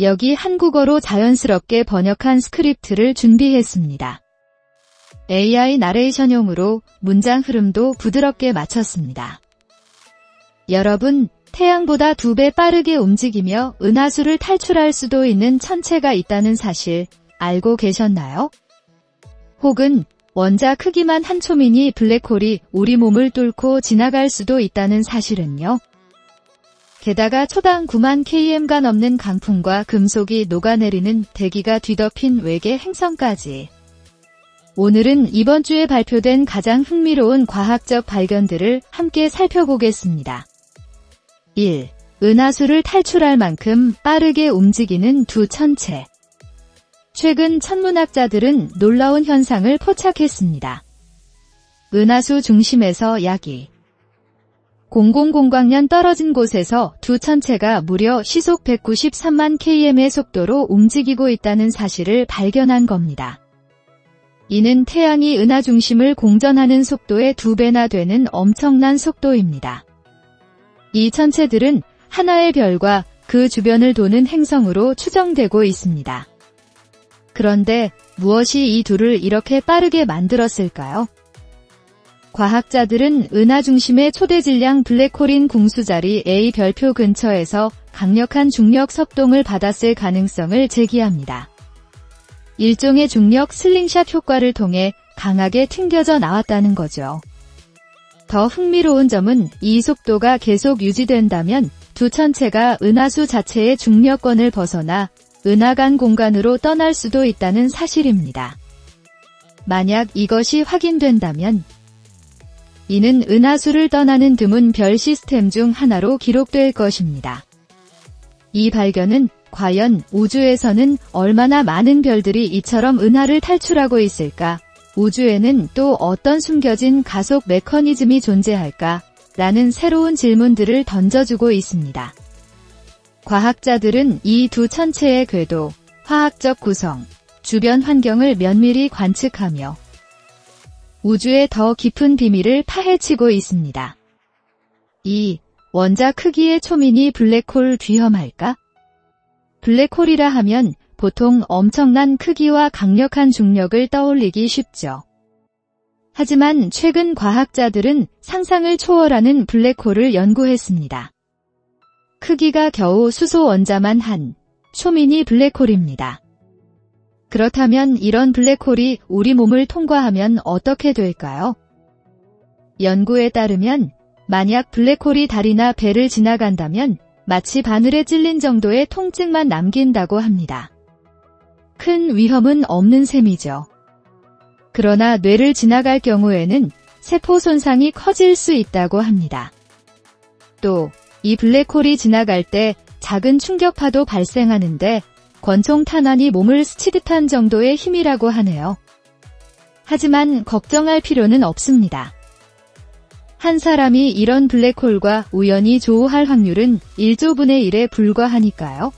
여기 한국어로 자연스럽게 번역한 스크립트를 준비했습니다. AI 나레이션용으로 문장 흐름도 부드럽게 맞췄습니다. 여러분, 태양보다 2배 빠르게 움직이며 은하수를 탈출할 수도 있는 천체가 있다는 사실 알고 계셨나요? 혹은 원자 크기만 한 초미니 블랙홀이 우리 몸을 뚫고 지나갈 수도 있다는 사실은요? 게다가 초당 9만 km가 넘는 강풍과 금속이 녹아내리는 대기가 뒤덮인 외계 행성까지. 오늘은 이번 주에 발표된 가장 흥미로운 과학적 발견들을 함께 살펴보겠습니다. 1. 은하수를 탈출할 만큼 빠르게 움직이는 두 천체. 최근 천문학자들은 놀라운 현상을 포착했습니다. 은하수 중심에서 약 2,000광년 떨어진 곳에서 두 천체가 무려 시속 193만 km의 속도로 움직이고 있다는 사실을 발견한 겁니다. 이는 태양이 은하 중심을 공전하는 속도의 2배나 되는 엄청난 속도입니다. 이 천체들은 하나의 별과 그 주변을 도는 행성으로 추정되고 있습니다. 그런데 무엇이 이 둘을 이렇게 빠르게 만들었을까요? 과학자들은 은하 중심의 초대질량 블랙홀인 궁수자리 A 별표 근처에서 강력한 중력 석동을 받았을 가능성을 제기합니다. 일종의 중력 슬링샷 효과를 통해 강하게 튕겨져 나왔다는 거죠. 더 흥미로운 점은 이 속도가 계속 유지된다면 두 천체가 은하수 자체의 중력권을 벗어나 은하간 공간으로 떠날 수도 있다는 사실입니다. 만약 이것이 확인된다면 이는 은하수를 떠나는 드문 별 시스템 중 하나로 기록될 것입니다. 이 발견은 과연 우주에서는 얼마나 많은 별들이 이처럼 은하를 탈출하고 있을까? 우주에는 또 어떤 숨겨진 가속 메커니즘이 존재할까? 라는 새로운 질문들을 던져주고 있습니다. 과학자들은 이 두 천체의 궤도, 화학적 구성, 주변 환경을 면밀히 관측하며 우주의 더 깊은 비밀을 파헤치고 있습니다. 2. 원자 크기의 초미니 블랙홀 위험할까? 블랙홀이라 하면 보통 엄청난 크기와 강력한 중력을 떠올리기 쉽죠. 하지만 최근 과학자들은 상상을 초월하는 블랙홀을 연구했습니다. 크기가 겨우 수소 원자만 한 초미니 블랙홀입니다. 그렇다면 이런 블랙홀이 우리 몸을 통과하면 어떻게 될까요? 연구에 따르면 만약 블랙홀이 달이나 배를 지나간다면 마치 바늘에 찔린 정도의 통증만 남긴다고 합니다. 큰 위험은 없는 셈이죠. 그러나 뇌를 지나갈 경우에는 세포 손상이 커질 수 있다고 합니다. 또 이 블랙홀이 지나갈 때 작은 충격파도 발생하는데 권총 탄환이 몸을 스치듯한 정도의 힘이라고 하네요. 하지만 걱정할 필요는 없습니다. 한 사람이 이런 블랙홀과 우연히 조우할 확률은 1조분의 1에 불과하니까요.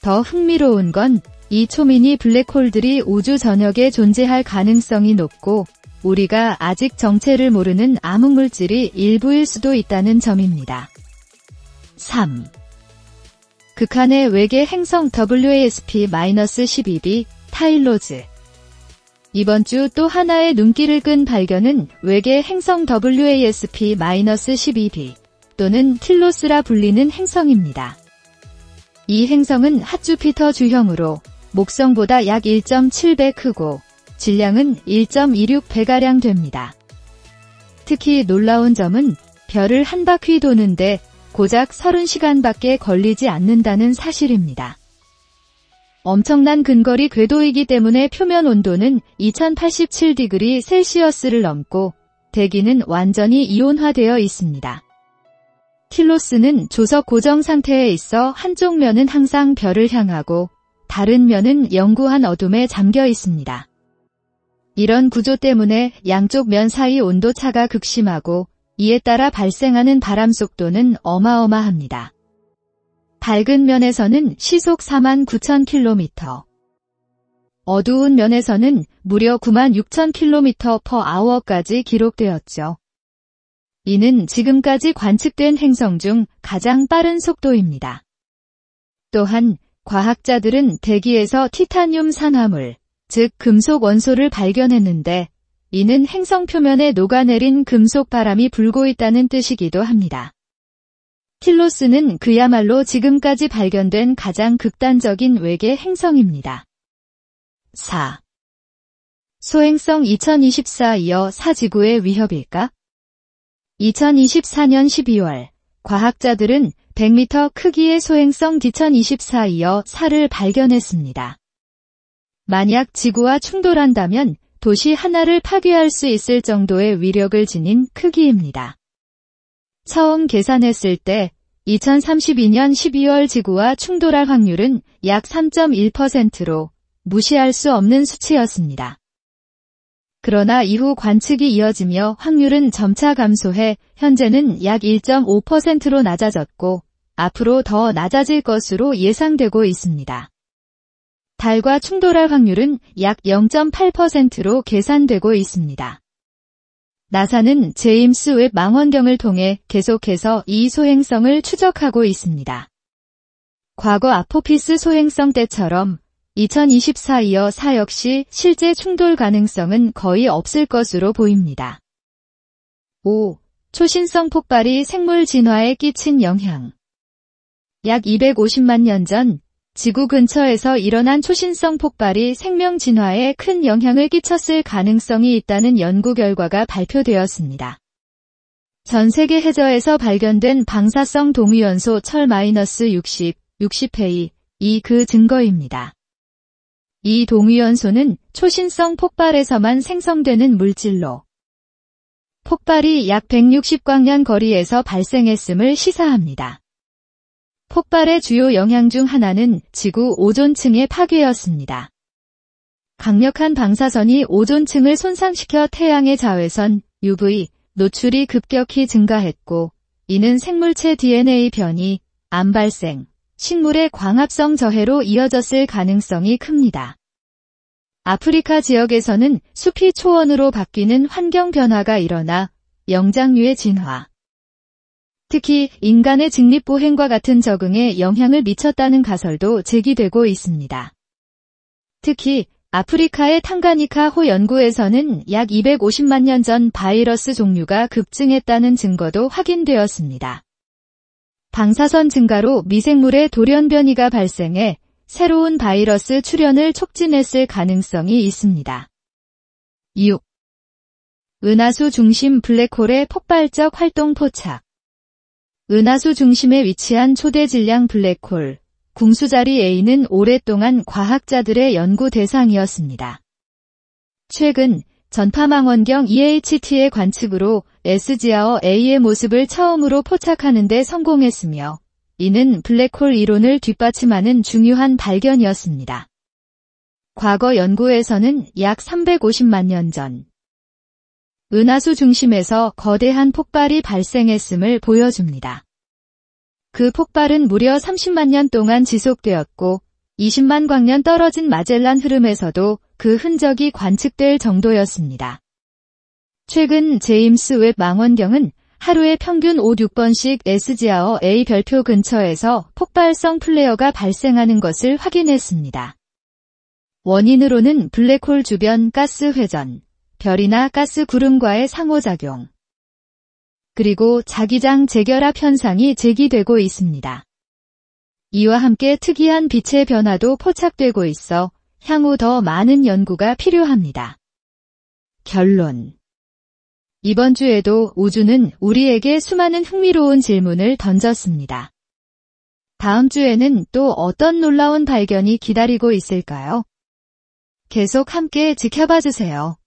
더 흥미로운 건 이 초미니 블랙홀들이 우주 전역에 존재할 가능성이 높고 우리가 아직 정체를 모르는 암흑물질이 일부일 수도 있다는 점입니다. 3. 극한의 외계 행성 WASP-12b 타일로즈. 이번 주 또 하나의 눈길을 끈 발견은 외계 행성 WASP-12b 또는 틸로스라 불리는 행성입니다. 이 행성은 핫주피터 주형으로 목성보다 약 1.7배 크고 질량은 1.26배가량 됩니다. 특히 놀라운 점은 별을 한 바퀴 도는데 고작 30시간밖에 걸리지 않는다는 사실입니다. 엄청난 근거리 궤도이기 때문에 표면 온도는 2087디그리 셀시어스를 넘고 대기는 완전히 이온화되어 있습니다. 틸로스는 조석 고정 상태에 있어 한쪽 면은 항상 별을 향하고 다른 면은 영구한 어둠에 잠겨 있습니다. 이런 구조 때문에 양쪽 면 사이 온도차가 극심하고 이에 따라 발생하는 바람 속도는 어마어마합니다. 밝은 면에서는 시속 49,000km, 어두운 면에서는 무려 96,000km/h까지 기록되었죠. 이는 지금까지 관측된 행성 중 가장 빠른 속도입니다. 또한 과학자들은 대기에서 티타늄 산화물, 즉 금속 원소를 발견했는데 이는 행성 표면에 녹아내린 금속 바람이 불고 있다는 뜻이기도 합니다. 틸로스는 그야말로 지금까지 발견된 가장 극단적인 외계 행성입니다. 4. 소행성 2024 4지구의 위협일까? 2024년 12월, 과학자들은 100m 크기의 소행성 D2024 4를 발견했습니다. 만약 지구와 충돌한다면 도시 하나를 파괴할 수 있을 정도의 위력을 지닌 크기입니다. 처음 계산했을 때 2032년 12월 지구와 충돌할 확률은 약 3.1%로 무시할 수 없는 수치였습니다. 그러나 이후 관측이 이어지며 확률은 점차 감소해 현재는 약 1.5%로 낮아졌고 앞으로 더 낮아질 것으로 예상되고 있습니다. 달과 충돌할 확률은 약 0.8%로 계산되고 있습니다. 나사는 제임스 웹 망원경을 통해 계속해서 이 소행성을 추적하고 있습니다. 과거 아포피스 소행성 때처럼 2024 4 역시 실제 충돌 가능성은 거의 없을 것으로 보입니다. 5. 초신성 폭발이 생물 진화에 끼친 영향. 약 250만 년 전 지구 근처에서 일어난 초신성 폭발이 생명 진화에 큰 영향을 끼쳤을 가능성이 있다는 연구 결과가 발표되었습니다. 전 세계 해저에서 발견된 방사성 동위원소 철-60, 60He, 이 그 증거입니다. 이 동위원소는 초신성 폭발에서만 생성되는 물질로 폭발이 약 160광년 거리에서 발생했음을 시사합니다. 폭발의 주요 영향 중 하나는 지구 오존층의 파괴였습니다. 강력한 방사선이 오존층을 손상시켜 태양의 자외선, UV, 노출이 급격히 증가했고, 이는 생물체 DNA 변이, 암 발생, 식물의 광합성 저해로 이어졌을 가능성이 큽니다. 아프리카 지역에서는 숲이 초원으로 바뀌는 환경 변화가 일어나 영장류의 진화, 특히 인간의 직립보행과 같은 적응에 영향을 미쳤다는 가설도 제기되고 있습니다. 특히 아프리카의 탕가니카 호 연구에서는 약 250만 년 전 바이러스 종류가 급증했다는 증거도 확인되었습니다. 방사선 증가로 미생물의 돌연 변이가 발생해 새로운 바이러스 출현을 촉진했을 가능성이 있습니다. 6. 은하수 중심 블랙홀의 폭발적 활동 포착. 은하수 중심에 위치한 초대 질량 블랙홀, 궁수자리 A는 오랫동안 과학자들의 연구 대상이었습니다. 최근 전파망원경 EHT의 관측으로 S지아어 A의 모습을 처음으로 포착하는 데 성공했으며 이는 블랙홀 이론을 뒷받침하는 중요한 발견이었습니다. 과거 연구에서는 약 350만 년 전 은하수 중심에서 거대한 폭발이 발생했음을 보여줍니다. 그 폭발은 무려 30만 년 동안 지속되었고 20만 광년 떨어진 마젤란 흐름에서도 그 흔적이 관측될 정도였습니다. 최근 제임스 웹 망원경은 하루에 평균 5-6번씩 S지아어 A 별표 근처에서 폭발성 플레어가 발생하는 것을 확인했습니다. 원인으로는 블랙홀 주변 가스 회전, 별이나 가스 구름과의 상호작용, 그리고 자기장 재결합 현상이 제기되고 있습니다. 이와 함께 특이한 빛의 변화도 포착되고 있어 향후 더 많은 연구가 필요합니다. 결론. 이번 주에도 우주는 우리에게 수많은 흥미로운 질문을 던졌습니다. 다음 주에는 또 어떤 놀라운 발견이 기다리고 있을까요? 계속 함께 지켜봐 주세요.